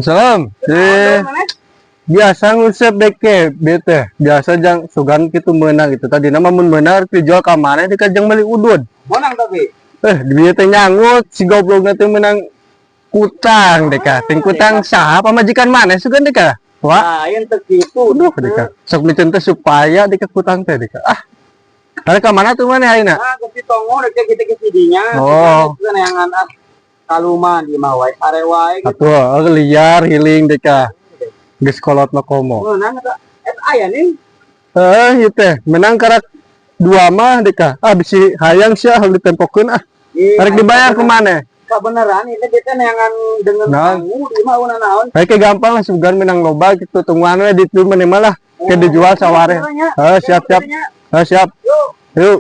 Salam. Biasa ngusep deke bete. Biasa jang sugan gitu menang gitu. Tadi nama mun benar dijual ke mana dikajang beli udud. Menang tapi. Dia teh nyangut si goblok teh menang kutang deka. Ting kutang sah apa majikan mana sugan deka? Wah, Nah, yang terkitu. duh deka. Sok micen teh supaya deka kutang teh deka. Ah. Ada ke mana tuh mana ayeuna? Nah, ke Tongo dek kita ke sidinya. Oh. Kan yang anak kaluma di mawai arewae gitu. Atuh, liar healing deka. Geus kolot makomo. Menang eta aya nih. Ieu teh menang karak dua mah deka. Ah bisi hayang sia harus ditempokeun ah. Arek dibayar ke mana? Kebenaran itu kita neangan dengan kamu di mau naon. Kayak gampang lah sugan menang loba gitu tungguan we ditu meneh malah ke dijual saware. Siap. Siap. Yuk.